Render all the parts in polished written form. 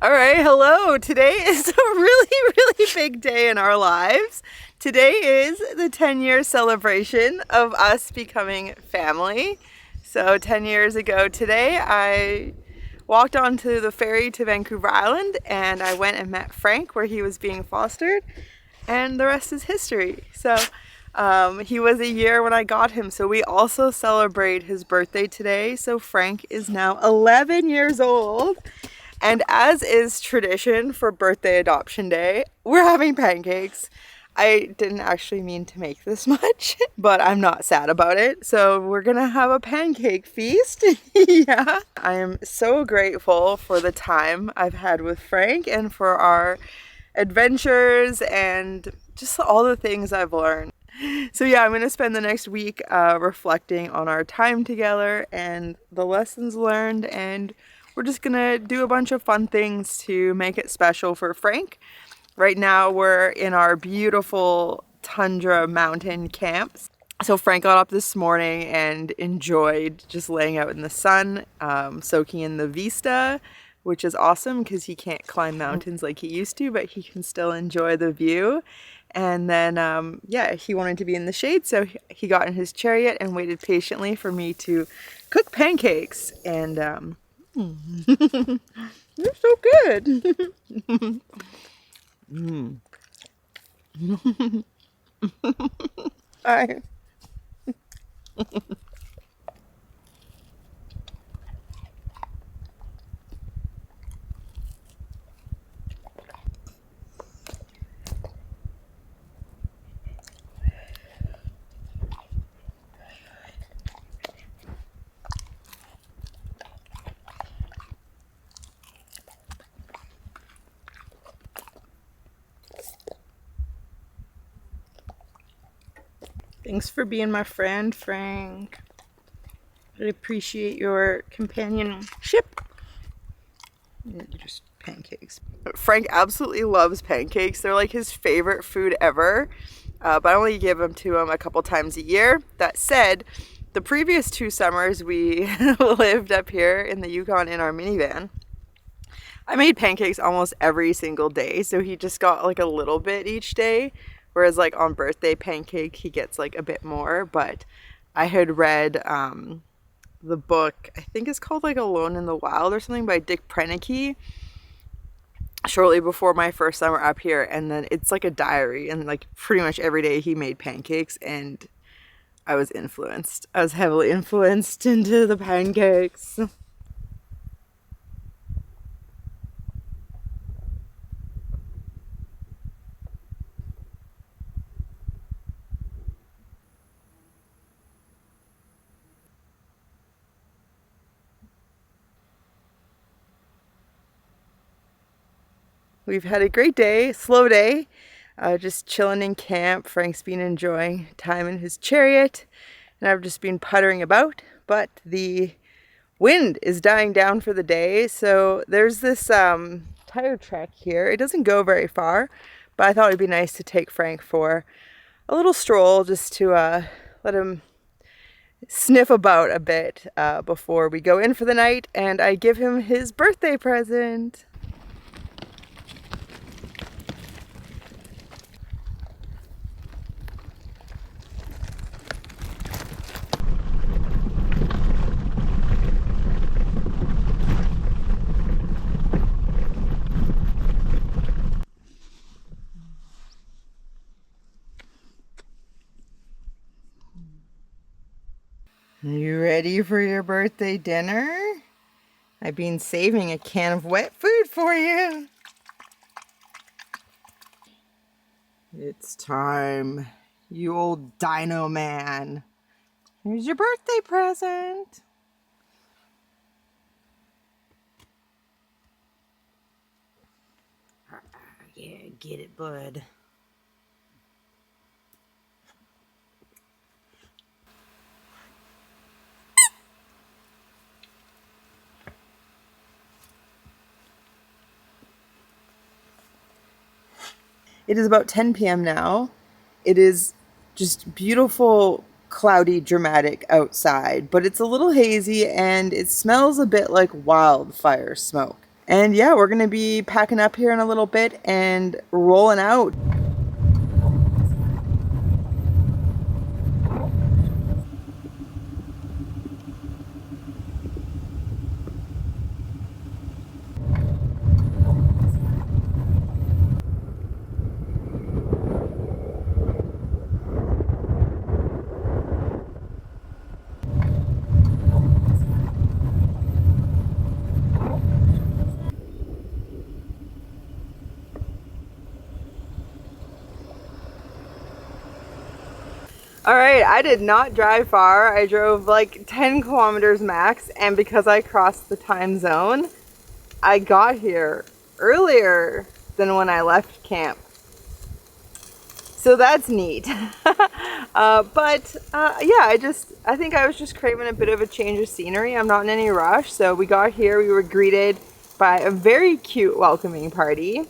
All right, hello. Today is a really big day in our lives. Today is the 10-year celebration of us becoming family. So 10 years ago today, I walked onto the ferry to Vancouver Island and I went and met Frank where he was being fostered, and the rest is history. So he was a year when I got him, so we also celebrate his birthday today. So Frank is now 11 years old. And as is tradition for birthday adoption day, we're having pancakes. I didn't actually mean to make this much, but I'm not sad about it. So we're gonna have a pancake feast. Yeah. I am so grateful for the time I've had with Frank and for our adventures and just all the things I've learned. So yeah, I'm gonna spend the next week reflecting on our time together and the lessons learned, and we're just gonna do a bunch of fun things to make it special for Frank. Right now we're in our beautiful tundra mountain camps. So Frank got up this morning and enjoyed just laying out in the sun, soaking in the vista, which is awesome because he can't climb mountains like he used to, but he can still enjoy the view. And then, yeah, he wanted to be in the shade, so he got in his chariot and waited patiently for me to cook pancakes. And they're so good. Hi. Thanks for being my friend, Frank. I appreciate your companionship. Just pancakes. Frank absolutely loves pancakes. They're like his favorite food ever. But I only give them to him a couple times a year. That said, the previous 2 summers we lived up here in the Yukon in our minivan, I made pancakes almost every single day. So he just got like a little bit each day. Whereas like on birthday pancake, he gets like a bit more. But I had read the book, I think it's called like Alone in the Wild or something, by Dick Prenneke, shortly before my first summer up here. And then it's like a diary, and like pretty much every day he made pancakes, and I was influenced. I was heavily influenced into the pancakes. We've had a great day, slow day, just chilling in camp. Frank's been enjoying time in his chariot, and I've just been puttering about, but the wind is dying down for the day. So there's this tire track here. It doesn't go very far, but I thought it'd be nice to take Frank for a little stroll just to let him sniff about a bit before we go in for the night, and I give him his birthday present. You ready for your birthday dinner? I've been saving a can of wet food for you. It's time, you old dino man. Here's your birthday present. Yeah, get it, bud. It is about 10 p.m. now. It is just beautiful, cloudy, dramatic outside, but it's a little hazy and it smells a bit like wildfire smoke. And yeah, we're gonna be packing up here in a little bit and rolling out. All right, I did not drive far. I drove like 10 kilometers max, and because I crossed the time zone, I got here earlier than when I left camp. So that's neat. Yeah, I think I was just craving a bit of a change of scenery. I'm not in any rush. So we got here, we were greeted by a very cute welcoming party.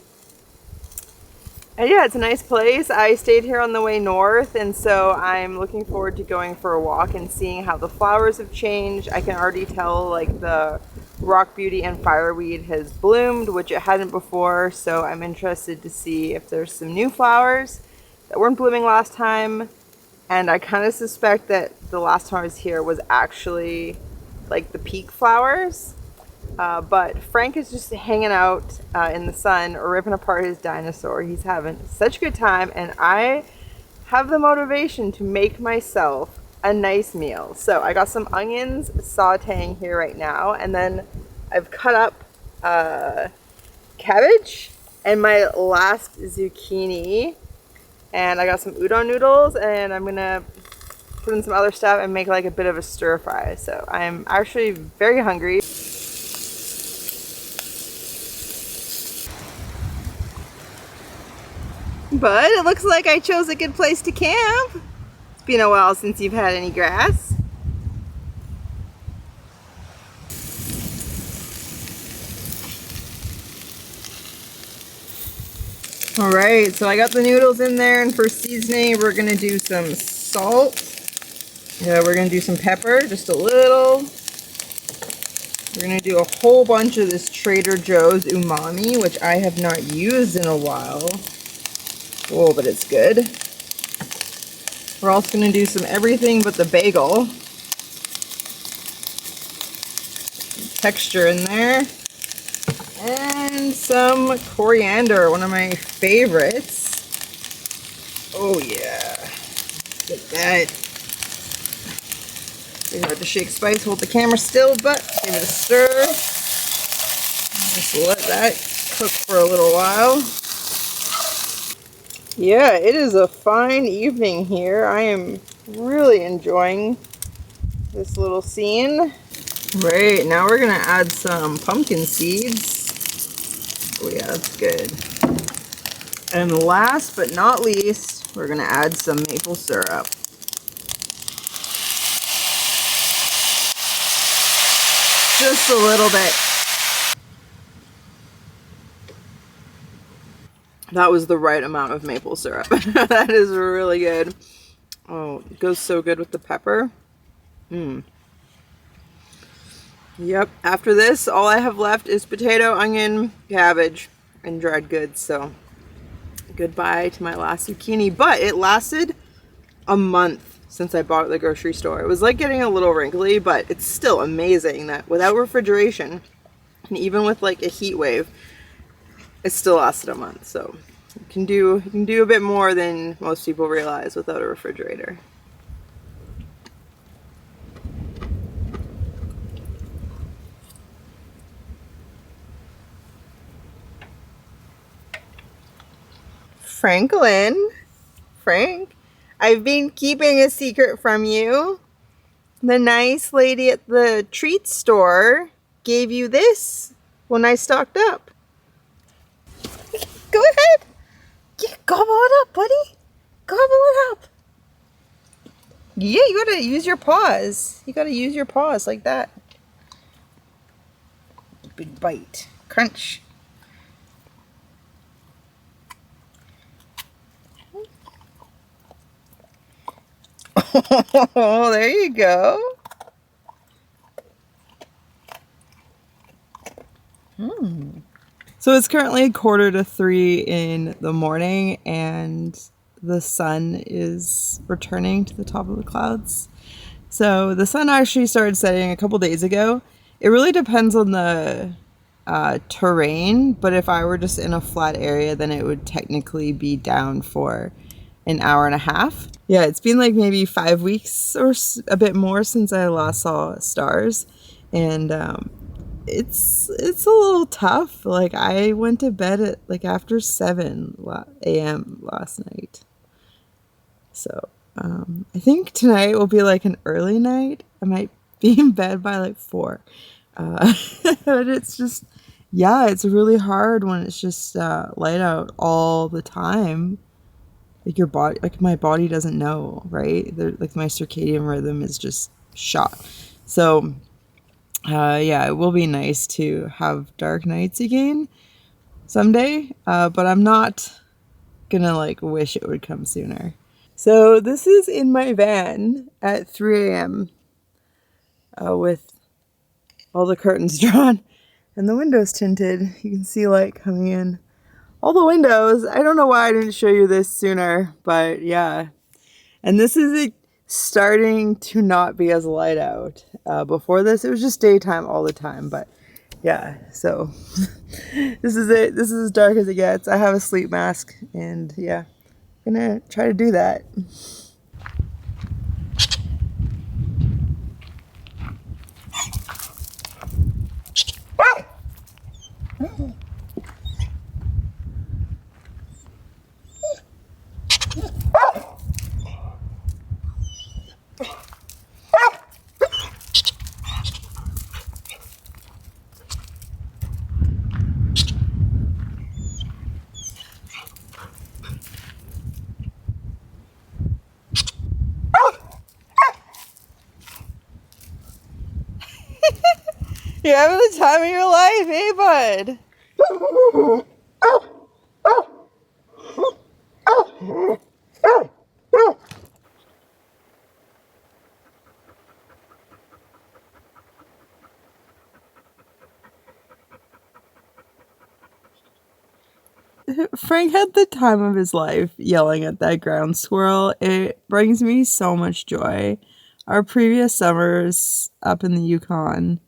And yeah, it's a nice place. I stayed here on the way north, and so I'm looking forward to going for a walk and seeing how the flowers have changed. I can already tell like the rock beauty and fireweed has bloomed, which it hadn't before, so I'm interested to see if there's some new flowers that weren't blooming last time. And I kind of suspect that the last time I was here was actually like the peak flowers. But Frank is just hanging out in the sun, ripping apart his dinosaur. He's having such a good time, and I have the motivation to make myself a nice meal. So I got some onions sauteing here right now, and then I've cut up cabbage and my last zucchini, and I got some udon noodles, and I'm gonna put in some other stuff and make like a bit of a stir fry. So I'm actually very hungry. But it looks like I chose a good place to camp. It's been a while since you've had any grass. Alright, so I got the noodles in there, and for seasoning we're going to do some salt. Yeah, we're going to do some pepper, just a little. We're going to do a whole bunch of this Trader Joe's umami, which I have not used in a while. Oh, but it's good. We're also going to do some everything but the bagel. Texture in there. And some coriander, one of my favorites. Oh yeah. Get that. Pretty hard to shake spice, hold the camera still, but give it a stir. Just let that cook for a little while. Yeah, it is a fine evening here. I am really enjoying this little scene. Right, now we're gonna add some pumpkin seeds. Oh yeah, that's good. And last but not least, we're gonna add some maple syrup. Just a little bit. That was the right amount of maple syrup. That is really good. Oh, it goes so good with the pepper. Yep, after this, all I have left is potato, onion, cabbage, and dried goods. So, goodbye to my last zucchini. But it lasted a month since I bought it at the grocery store. It was like getting a little wrinkly, but it's still amazing that without refrigeration, and even with like a heat wave, it still lasted a month. So you can do a bit more than most people realize without a refrigerator. Frank, I've been keeping a secret from you. The nice lady at the treat store gave you this when I stocked up. Go ahead. Yeah, gobble it up, buddy. Gobble it up. Yeah, you gotta use your paws. You gotta use your paws like that. Big bite. Crunch. Oh, there you go. So it's currently 2:45 in the morning and the sun is returning to the top of the clouds. So the sun actually started setting a couple days ago. It really depends on the terrain, but if I were just in a flat area, then it would technically be down for an hour and a half. Yeah, it's been like maybe 5 weeks or a bit more since I last saw stars, and it's a little tough. Like I went to bed at like after 7 a.m. last night, so I think tonight will be like an early night. I might be in bed by like 4. But it's just, yeah, it's really hard when it's just light out all the time. Like your body, like my body doesn't know, right? Like my circadian rhythm is just shot. So, yeah, it will be nice to have dark nights again someday. But I'm not gonna like wish it would come sooner. So this is in my van at 3 a.m. With all the curtains drawn and the windows tinted. You can see light coming in all the windows. I don't know why I didn't show you this sooner, but yeah. And this is starting to not be as light out. Before this, it was just daytime all the time, but yeah, so this is it. This is as dark as it gets. I have a sleep mask and yeah, I'm gonna try to do that. You're having the time of your life, eh, bud? Frank had the time of his life yelling at that ground squirrel. It brings me so much joy. Our previous summers up in the Yukon,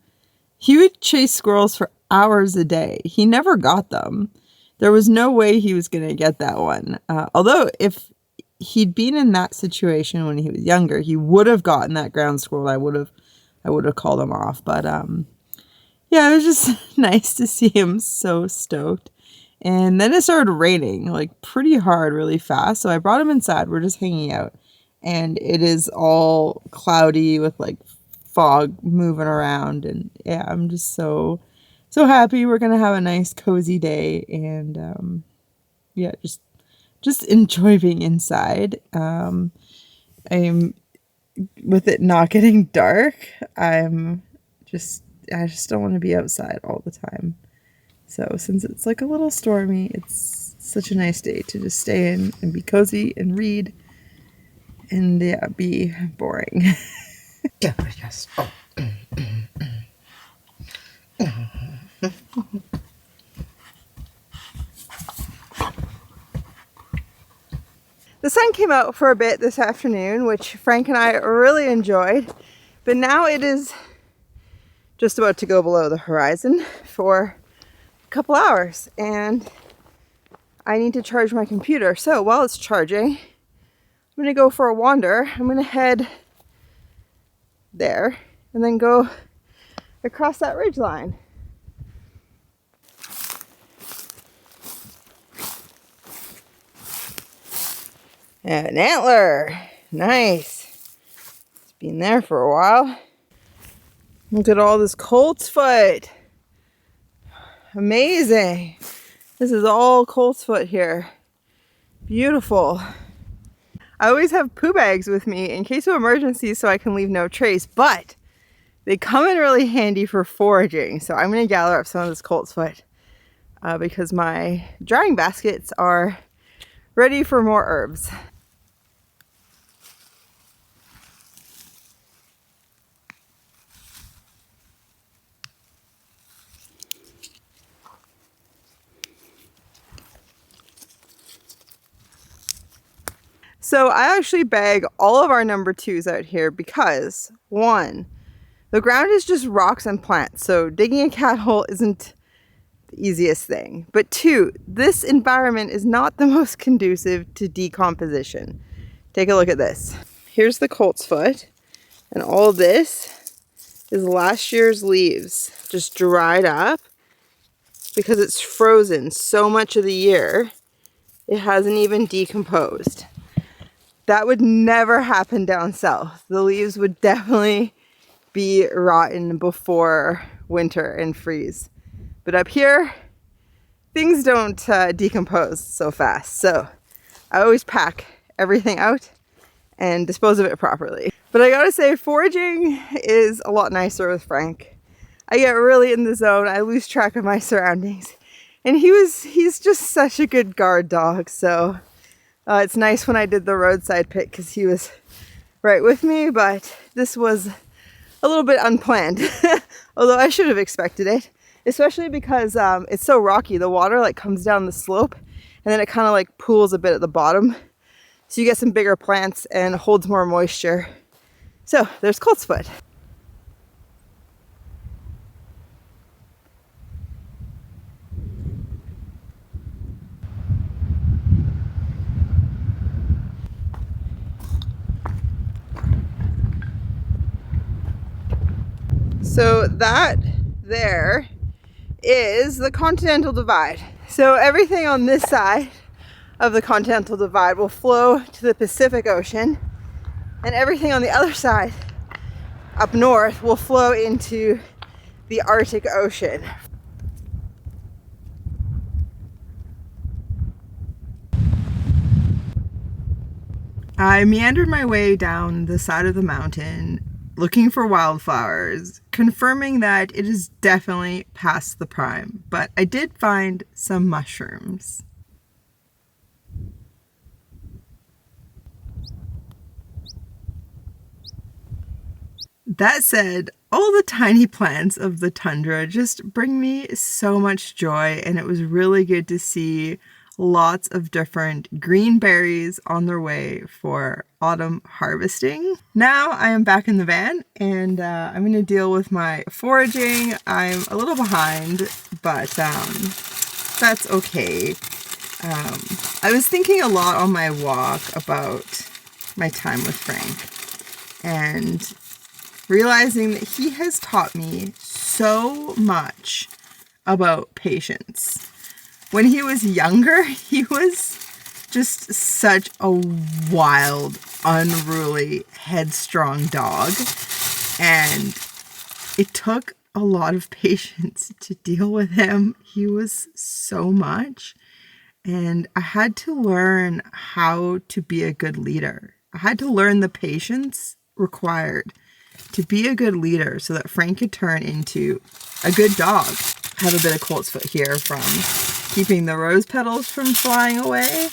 he would chase squirrels for hours a day. He never got them. There was no way he was going to get that one. Although if he'd been in that situation when he was younger, he would have gotten that ground squirrel. I would have called him off. But yeah, it was just nice to see him so stoked. And then it started raining, like pretty hard, really fast. So I brought him inside. We're just hanging out. And it is all cloudy with like fog moving around. And yeah, I'm just so happy. We're going to have a nice cozy day. And yeah, just enjoy being inside. I'm with it not getting dark. I just don't want to be outside all the time. So since it's like a little stormy, it's such a nice day to just stay in and be cozy and read and yeah, be boring. Yes. Oh. The sun came out for a bit this afternoon, which Frank and I really enjoyed, but now it is just about to go below the horizon for a couple hours and I need to charge my computer. So while it's charging, I'm going to go for a wander. I'm going to head there and then go across that ridge line. An antler. Nice. It's been there for a while. Look at all this colt's foot. Amazing. This is all colt's foot here. Beautiful. I always have poo bags with me in case of emergencies so I can leave no trace, but they come in really handy for foraging. So I'm going to gather up some of this colt's foot because my drying baskets are ready for more herbs. So I actually bag all of our number 2s out here because, one, the ground is just rocks and plants, so digging a cat hole isn't the easiest thing. But 2, this environment is not the most conducive to decomposition. Take a look at this. Here's the colt's foot, and all this is last year's leaves, just dried up because it's frozen so much of the year, it hasn't even decomposed. That would never happen down south. The leaves would definitely be rotten before winter and freeze. But up here, things don't decompose so fast. So I always pack everything out and dispose of it properly. But I gotta say, foraging is a lot nicer with Frank. I get really in the zone, I lose track of my surroundings. And he's just such a good guard dog. So it's nice when I did the roadside pit because he was right with me, but this was a little bit unplanned. Although I should have expected it, especially because it's so rocky. The water like comes down the slope and then it kind of like pools a bit at the bottom. So you get some bigger plants and holds more moisture. So there's colt's foot. So that there is the Continental Divide. So everything on this side of the Continental Divide will flow to the Pacific Ocean, and everything on the other side up north will flow into the Arctic Ocean. I meandered my way down the side of the mountain looking for wildflowers, confirming that it is definitely past the prime, but I did find some mushrooms. That said, all the tiny plants of the tundra just bring me so much joy, and it was really good to see lots of different green berries on their way for autumn harvesting. Now I am back in the van and I'm going to deal with my foraging. I'm a little behind, but that's okay. I was thinking a lot on my walk about my time with Frank and realizing that he has taught me so much about patience. When he was younger, he was just such a wild, unruly, headstrong dog. And it took a lot of patience to deal with him. He was so much. And I had to learn how to be a good leader. I had to learn the patience required to be a good leader so that Frank could turn into a good dog. I have a bit of colt's foot here from keeping the rose petals from flying away.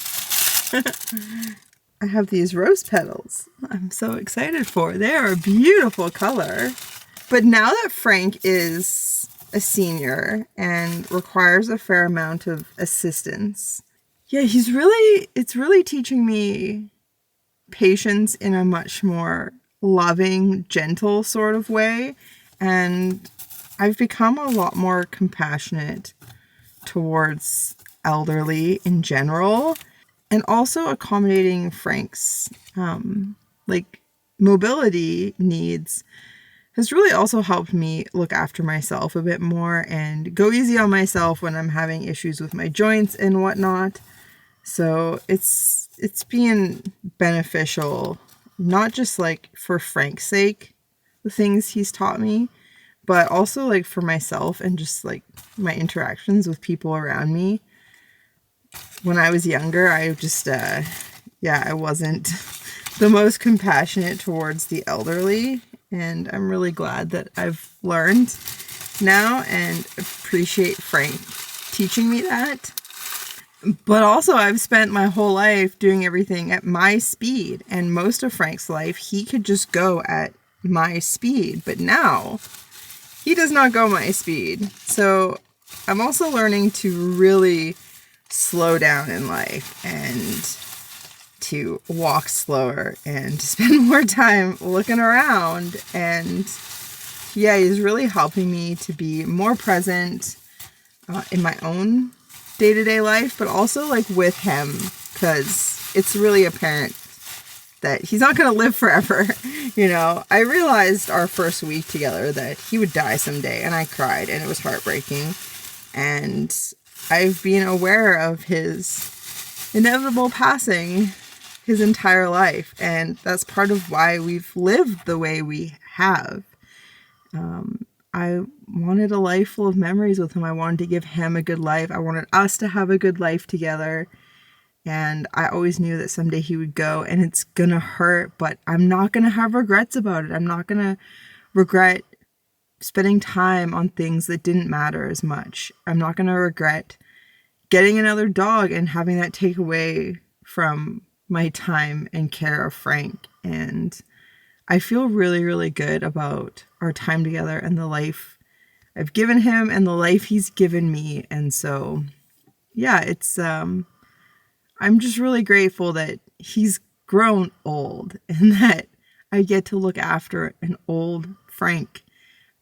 I have these rose petals I'm so excited for. They are a beautiful color. But now that Frank is a senior and requires a fair amount of assistance, yeah, it's really teaching me patience in a much more loving, gentle sort of way. And I've become a lot more compassionate towards elderly in general, and also accommodating Frank's mobility needs has really also helped me look after myself a bit more and go easy on myself when I'm having issues with my joints and whatnot. So it's been beneficial, not just like for Frank's sake, the things he's taught me, but also like for myself and just like my interactions with people around me. When I was younger, I just, I wasn't the most compassionate towards the elderly. And I'm really glad that I've learned now and appreciate Frank teaching me that. But also I've spent my whole life doing everything at my speed. And most of Frank's life, he could just go at my speed. But now he does not go my speed. So I'm also learning to really slow down in life and to walk slower and to spend more time looking around. And yeah, he's really helping me to be more present in my own day-to-day life, but also like with him, because it's really apparent that he's not going to live forever. You know, I realized our first week together that he would die someday, and I cried, and it was heartbreaking. And I've been aware of his inevitable passing his entire life, and that's part of why we've lived the way we have. I wanted a life full of memories with him. I wanted to give him a good life. I wanted us to have a good life together. And I always knew that someday he would go, and it's gonna hurt, but I'm not gonna have regrets about it. I'm not gonna regret spending time on things that didn't matter as much. I'm not gonna regret getting another dog and having that take away from my time and care of Frank. And I feel really, really good about our time together and the life I've given him and the life he's given me. And so, yeah, it's, I'm just really grateful that he's grown old and that I get to look after an old Frank,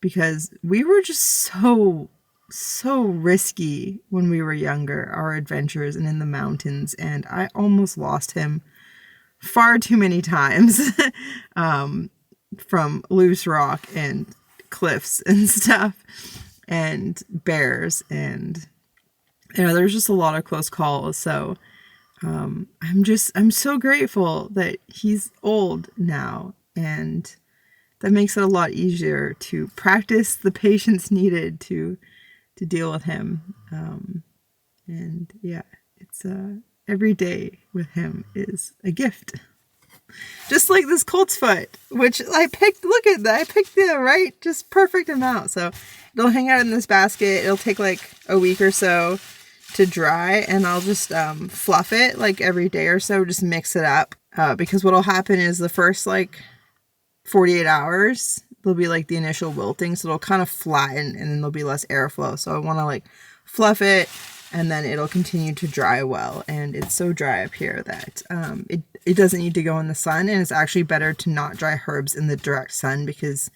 because we were just so risky when we were younger, our adventures and in the mountains. And I almost lost him far too many times from loose rock and cliffs and stuff and bears, and you know, there's just a lot of close calls. So I'm so grateful that he's old now, and that makes it a lot easier to practice the patience needed to deal with him. And yeah, it's every day with him is a gift. Just like this colt's foot, which I picked, look at that, I picked the right, just perfect amount. So it'll hang out in this basket. It'll take like a week or so to dry, and I'll just fluff it like every day or so, just mix it up. Because what'll happen is the first like 48 hours, there'll be like the initial wilting, so it'll kind of flatten and then there'll be less airflow. So I want to like fluff it, and then it'll continue to dry well. And it's so dry up here that it doesn't need to go in the sun, and it's actually better to not dry herbs in the direct sun, because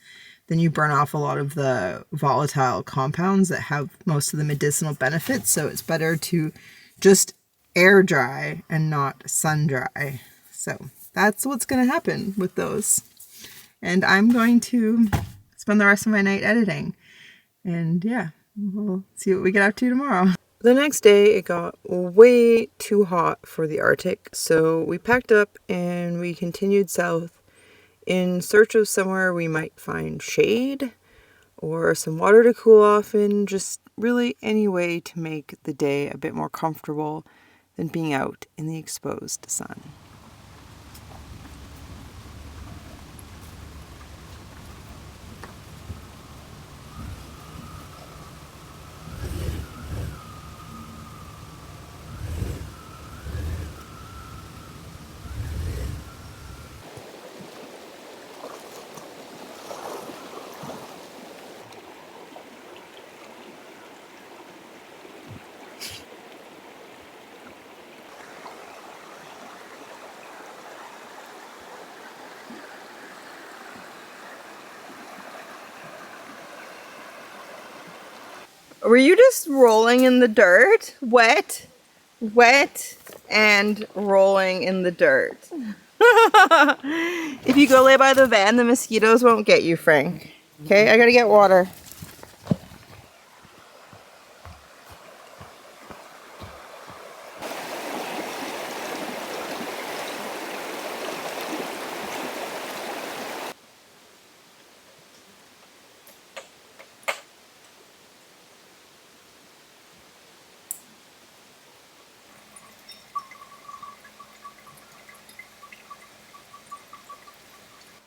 then you burn off a lot of the volatile compounds that have most of the medicinal benefits. So it's better to just air dry and not sun dry. So that's what's going to happen with those. And I'm going to spend the rest of my night editing. And yeah, we'll see what we get up to tomorrow. The next day, it got way too hot for the Arctic. So we packed up and we continued south in search of somewhere we might find shade or some water to cool off in, just really any way to make the day a bit more comfortable than being out in the exposed sun. Were you just rolling in the dirt? Wet, and rolling in the dirt. If you go lay by the van, the mosquitoes won't get you, Frank. Okay, I gotta get water.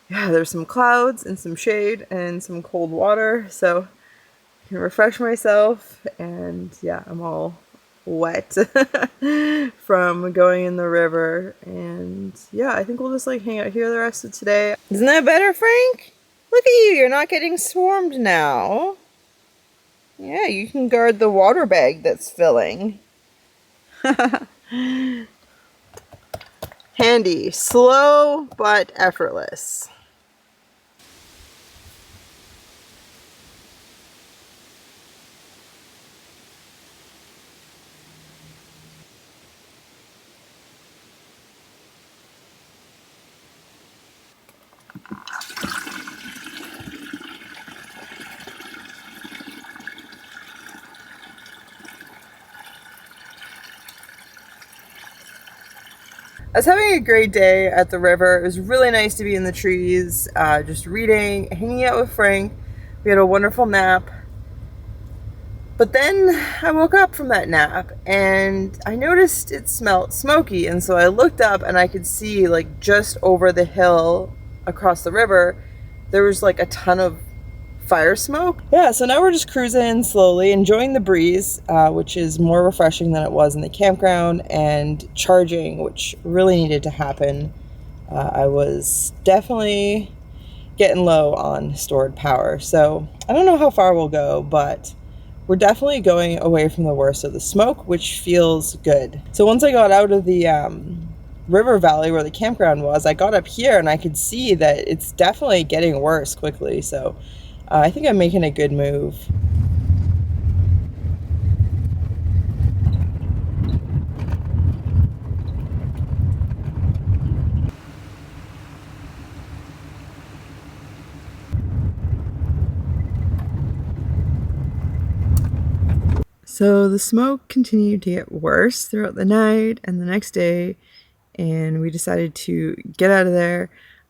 Yeah, there's some clouds and some shade and some cold water, so I can refresh myself. And yeah, I'm all wet from going in the river. And yeah, I think we'll just like hang out here the rest of today. Isn't that better, Frank? Look at you, you're not getting swarmed now. Yeah, you can guard the water bag that's filling. Handy, slow but effortless. I was having a great day at the river. It was really nice to be in the trees, just reading, hanging out with Frank. We had a wonderful nap. But then I woke up from that nap and I noticed it smelled smoky, and so I looked up and I could see, like, just over the hill across the river, there was like a ton of fire smoke. Yeah, so now we're just cruising slowly, enjoying the breeze, which is more refreshing than it was in the campground, and charging, which really needed to happen. I was definitely getting low on stored power, so I don't know how far we'll go, but we're definitely going away from the worst of the smoke, which feels good. So once I got out of the river valley where the campground was, I got up here and I could see that it's definitely getting worse quickly, so I think I'm making a good move. So the smoke continued to get worse throughout the night and the next day, and we decided to get out of there.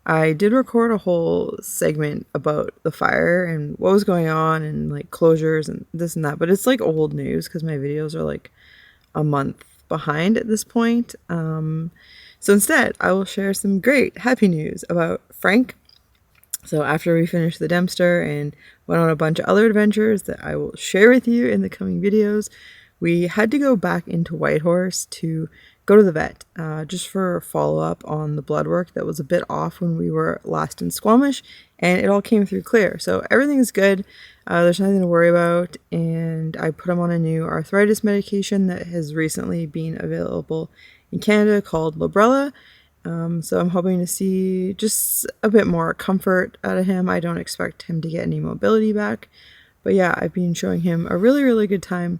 I did record a whole segment about the fire and what was going on and like closures and this and that, but it's like old news because my videos are like a month behind at this point. So instead, I will share some great happy news about Frank. So after we finished the Dempster and went on a bunch of other adventures that I will share with you in the coming videos, we had to go back into Whitehorse to go to the vet, just for a follow-up on the blood work that was a bit off when we were last in Squamish, and it all came through clear. So everything's good. There's nothing to worry about, and I put him on a new arthritis medication that has recently been available in Canada called Librela. So I'm hoping to see just a bit more comfort out of him. I don't expect him to get any mobility back, but yeah, I've been showing him a really, really good time.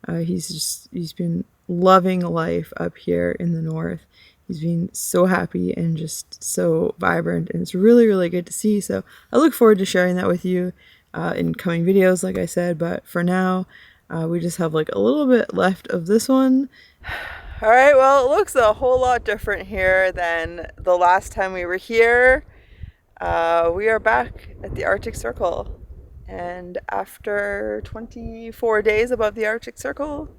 He's been loving life up here in the north. He's been so happy and just so vibrant, and it's really, really good to see. So I look forward to sharing that with you in coming videos, like I said, but for now, we just have like a little bit left of this one. All right, well, it looks a whole lot different here than the last time we were here. We are back at the Arctic Circle, and after 24 days above the Arctic Circle,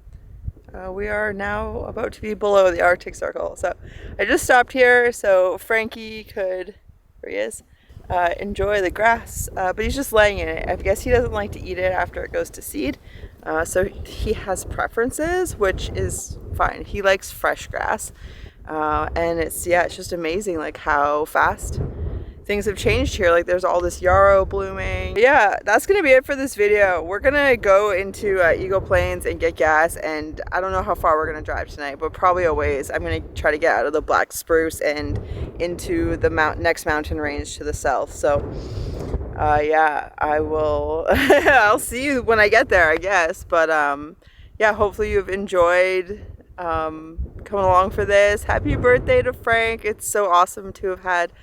we are now about to be below the Arctic Circle. So I just stopped here so Frankie could, there he is, enjoy the grass, but he's just laying in it. I guess he doesn't like to eat it after it goes to seed. So he has preferences, which is fine. He likes fresh grass, and it's just amazing like how fast things have changed here. Like there's all this yarrow blooming. Yeah, that's gonna be it for this video. We're gonna go into Eagle Plains and get gas, and I don't know how far we're gonna drive tonight, but probably a ways. I'm gonna try to get out of the black spruce and into the next mountain range to the south. So yeah, I will I'll see you when I get there, I guess. But yeah, hopefully you've enjoyed coming along for this. Happy birthday to Frank. It's so awesome to have had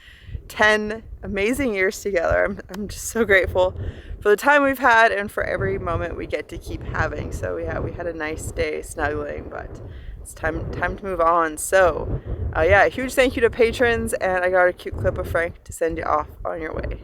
10 amazing years together. I'm just so grateful for the time we've had and for every moment we get to keep having. So yeah, we had a nice day snuggling, but it's time to move on. So yeah, a huge thank you to patrons, and I got a cute clip of Frank to send you off on your way.